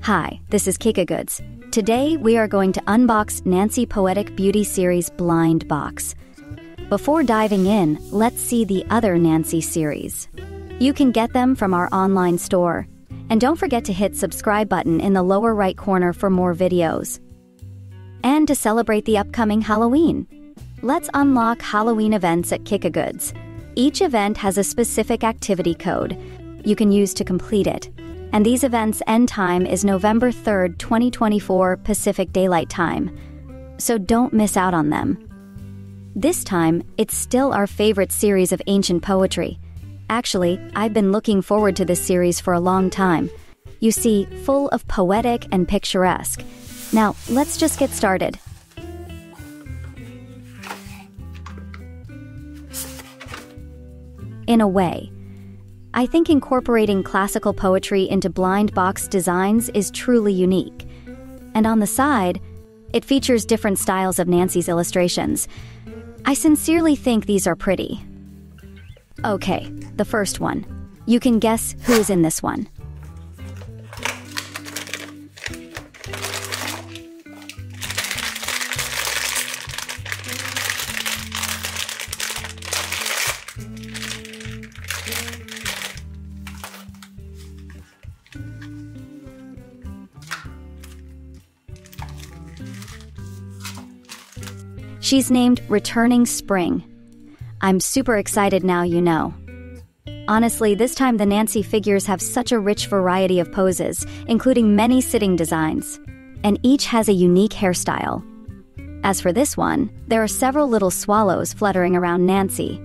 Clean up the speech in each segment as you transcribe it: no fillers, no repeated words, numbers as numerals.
Hi, this is KikaGoods. Today we are going to unbox Nanci Poetic Beauty Series Blind Box. Before diving in, let's see the other Nanci series. You can get them from our online store. And don't forget to hit subscribe button in the lower right corner for more videos. And to celebrate the upcoming Halloween, let's unlock Halloween events at KikaGoods. Each event has a specific activity code you can use to complete it. And these events' end time is November 3rd, 2024 Pacific Daylight Time. So don't miss out on them. This time, it's still our favorite series of ancient poetry. Actually, I've been looking forward to this series for a long time. You see, full of poetic and picturesque. Now, let's just get started. In a way, I think incorporating classical poetry into blind box designs is truly unique. And on the side, it features different styles of Nanci's illustrations. I sincerely think these are pretty. Okay, the first one. You can guess who is in this one. She's named Returning Spring. I'm super excited now, you know. Honestly, this time the Nanci figures have such a rich variety of poses, including many sitting designs, and each has a unique hairstyle. As for this one, there are several little swallows fluttering around Nanci.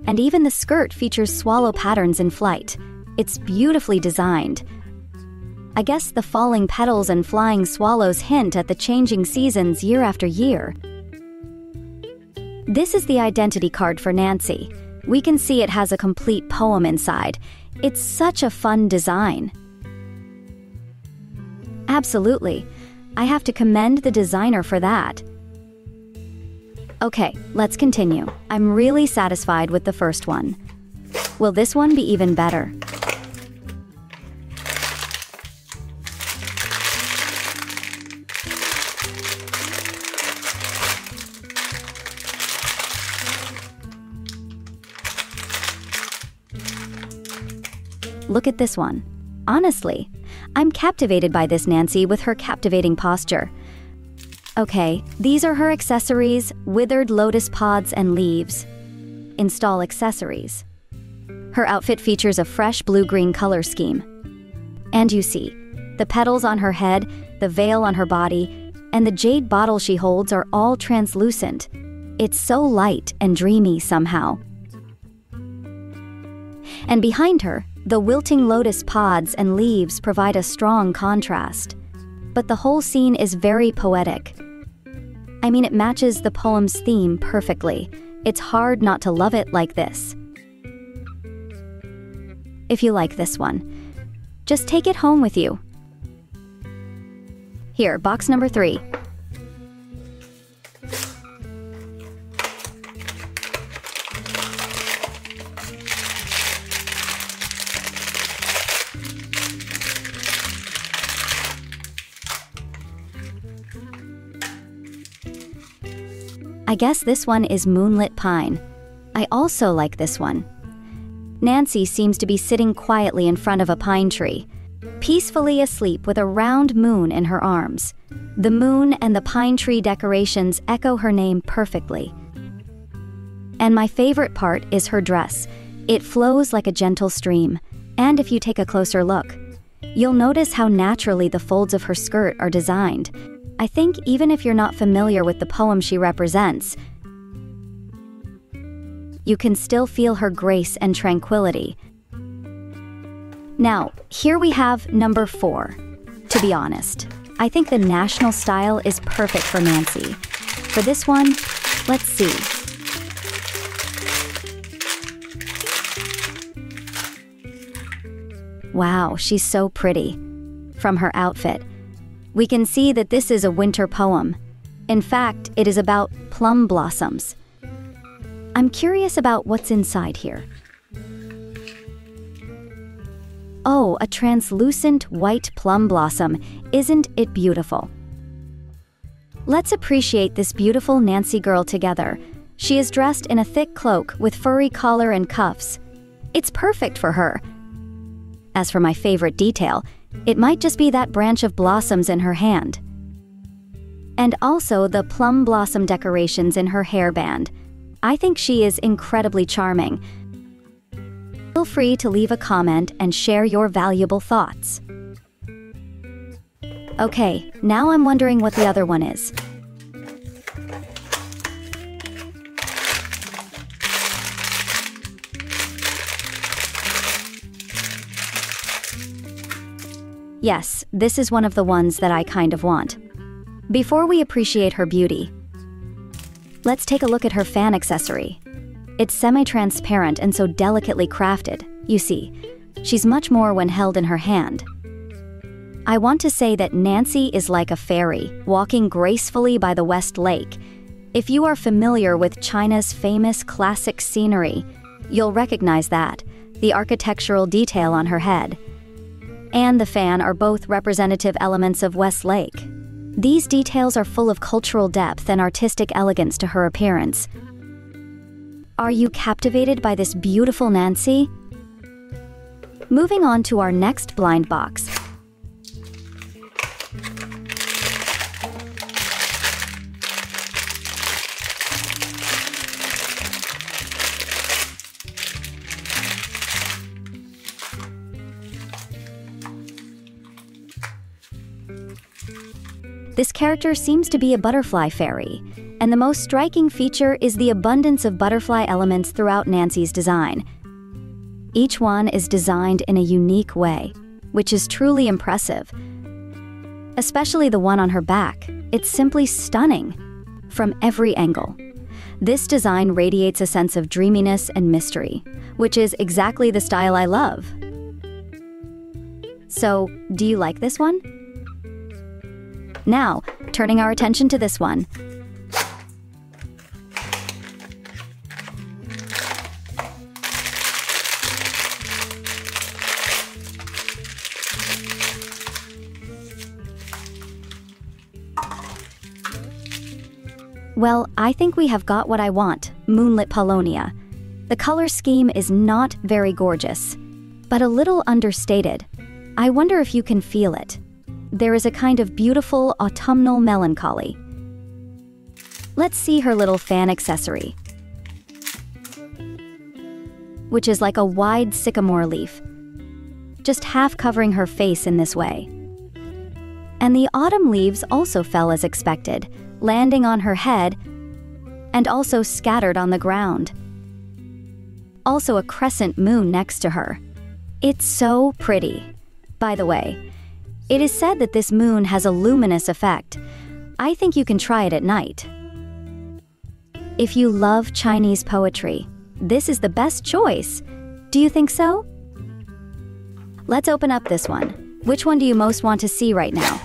And even the skirt features swallow patterns in flight. It's beautifully designed. I guess the falling petals and flying swallows hint at the changing seasons year after year. This is the identity card for Nanci. We can see it has a complete poem inside. It's such a fun design. Absolutely. I have to commend the designer for that. Okay, let's continue. I'm really satisfied with the first one. Will this one be even better? Look at this one. Honestly, I'm captivated by this Nanci with her captivating posture. Okay, these are her accessories, withered lotus pods and leaves. Install accessories. Her outfit features a fresh blue-green color scheme. And you see, the petals on her head, the veil on her body, and the jade bottle she holds are all translucent. It's so light and dreamy somehow. And behind her, the wilting lotus pods and leaves provide a strong contrast. But the whole scene is very poetic. I mean, it matches the poem's theme perfectly. It's hard not to love it like this. If you like this one, just take it home with you. Here, box number 3. I guess this one is Moonlit Pine. I also like this one. Nanci seems to be sitting quietly in front of a pine tree, peacefully asleep with a round moon in her arms. The moon and the pine tree decorations echo her name perfectly. And my favorite part is her dress. It flows like a gentle stream, and if you take a closer look, you'll notice how naturally the folds of her skirt are designed. I think even if you're not familiar with the poem she represents, you can still feel her grace and tranquility. Now, here we have number 4. To be honest, I think the national style is perfect for Nanci. For this one, let's see. Wow, she's so pretty. From her outfit, we can see that this is a winter poem. In fact, it is about plum blossoms. I'm curious about what's inside here. Oh, a translucent white plum blossom. Isn't it beautiful? Let's appreciate this beautiful Nanci girl together. She is dressed in a thick cloak with furry collar and cuffs. It's perfect for her. As for my favorite detail, it might just be that branch of blossoms in her hand. And also the plum blossom decorations in her hairband. I think she is incredibly charming. Feel free to leave a comment and share your valuable thoughts. Okay, now I'm wondering what the other one is. Yes, this is one of the ones that I kind of want. Before we appreciate her beauty, let's take a look at her fan accessory. It's semi-transparent and so delicately crafted. You see, she's much more when held in her hand. I want to say that Nanci is like a fairy, walking gracefully by the West Lake. If you are familiar with China's famous classic scenery, you'll recognize that, the architectural detail on her head and the fan are both representative elements of West Lake. These details are full of cultural depth and artistic elegance to her appearance. Are you captivated by this beautiful Nanci? Moving on to our next blind box. This character seems to be a butterfly fairy, and the most striking feature is the abundance of butterfly elements throughout Nanci's design. Each one is designed in a unique way, which is truly impressive. Especially the one on her back. It's simply stunning from every angle. This design radiates a sense of dreaminess and mystery, which is exactly the style I love. So, do you like this one? Now, turning our attention to this one. Well, I think we have got what I want, Moonlit Paulownia. The color scheme is not very gorgeous, but a little understated. I wonder if you can feel it. There is a kind of beautiful autumnal melancholy. Let's see her little fan accessory, which is like a wide sycamore leaf, just half covering her face in this way. And the autumn leaves also fell as expected, landing on her head and also scattered on the ground. Also a crescent moon next to her. It's so pretty. By the way, it is said that this moon has a luminous effect. I think you can try it at night. If you love Chinese poetry, this is the best choice. Do you think so? Let's open up this one. Which one do you most want to see right now?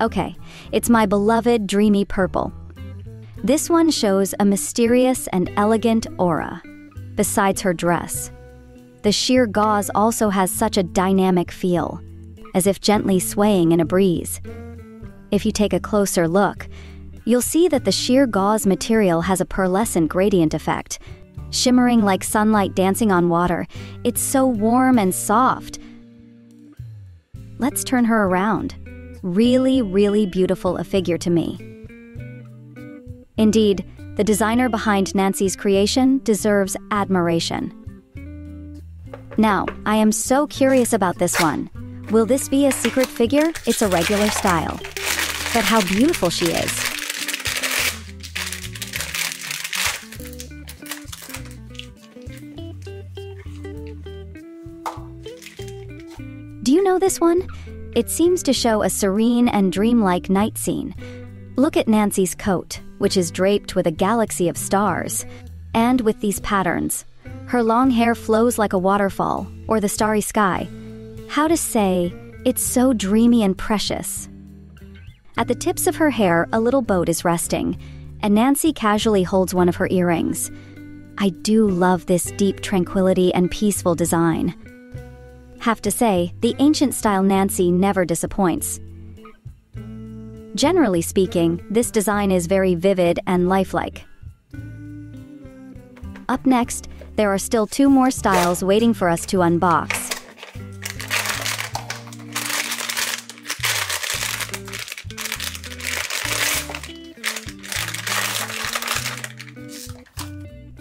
Okay, it's my beloved dreamy purple. This one shows a mysterious and elegant aura. Besides her dress, the sheer gauze also has such a dynamic feel, as if gently swaying in a breeze. If you take a closer look, you'll see that the sheer gauze material has a pearlescent gradient effect, shimmering like sunlight dancing on water. It's so warm and soft. Let's turn her around. Really, really beautiful a figure to me. Indeed, the designer behind Nanci's creation deserves admiration. Now, I am so curious about this one. Will this be a secret figure? It's a regular style. But how beautiful she is. Do you know this one? It seems to show a serene and dreamlike night scene. Look at Nanci's coat, which is draped with a galaxy of stars. And with these patterns, her long hair flows like a waterfall, or the starry sky. How to say, it's so dreamy and precious. At the tips of her hair, a little boat is resting, and Nanci casually holds one of her earrings. I do love this deep tranquility and peaceful design. Have to say, the ancient-style Nanci never disappoints. Generally speaking, this design is very vivid and lifelike. Up next, there are still 2 more styles waiting for us to unbox.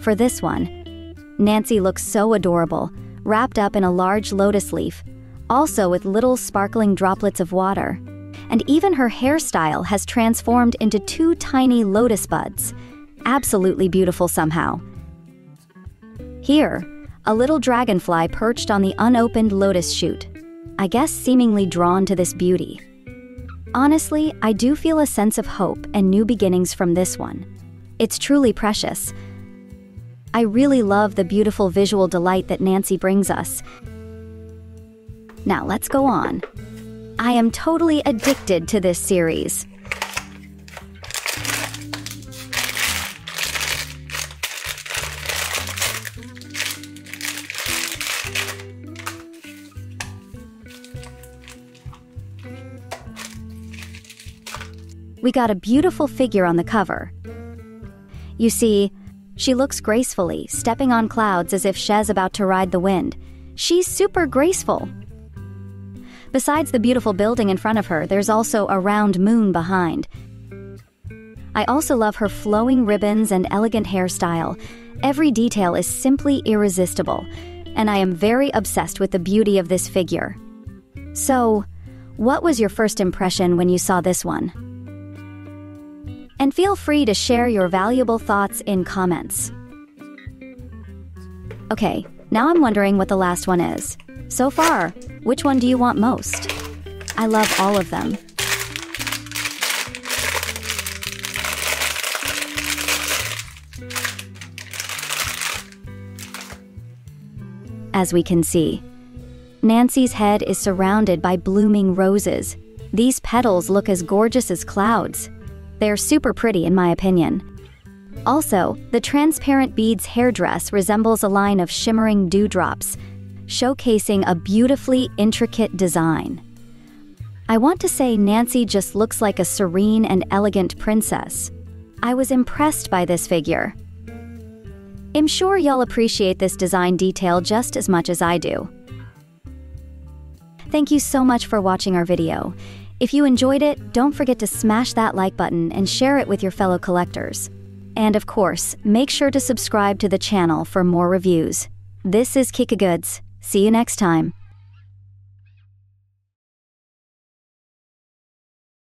For this one, Nanci looks so adorable, wrapped up in a large lotus leaf, also with little sparkling droplets of water. And even her hairstyle has transformed into 2 tiny lotus buds. Absolutely beautiful somehow. Here, a little dragonfly perched on the unopened lotus shoot, I guess seemingly drawn to this beauty. Honestly, I do feel a sense of hope and new beginnings from this one. It's truly precious. I really love the beautiful visual delight that Nanci brings us. Now let's go on. I am totally addicted to this series. We got a beautiful figure on the cover. You see, she looks gracefully, stepping on clouds as if she's about to ride the wind. She's super graceful. Besides the beautiful building in front of her, there's also a round moon behind. I also love her flowing ribbons and elegant hairstyle. Every detail is simply irresistible, and I am very obsessed with the beauty of this figure. So, what was your first impression when you saw this one? And feel free to share your valuable thoughts in comments. Okay, now I'm wondering what the last one is. So far, which one do you want most? I love all of them. As we can see, Nanci's head is surrounded by blooming roses. These petals look as gorgeous as clouds. They're super pretty in my opinion. Also, the transparent beads hairdress resembles a line of shimmering dewdrops, showcasing a beautifully intricate design. I want to say Nanci just looks like a serene and elegant princess. I was impressed by this figure. I'm sure y'all appreciate this design detail just as much as I do. Thank you so much for watching our video. If you enjoyed it, don't forget to smash that like button and share it with your fellow collectors. And of course, make sure to subscribe to the channel for more reviews. This is KikaGoods. See you next time.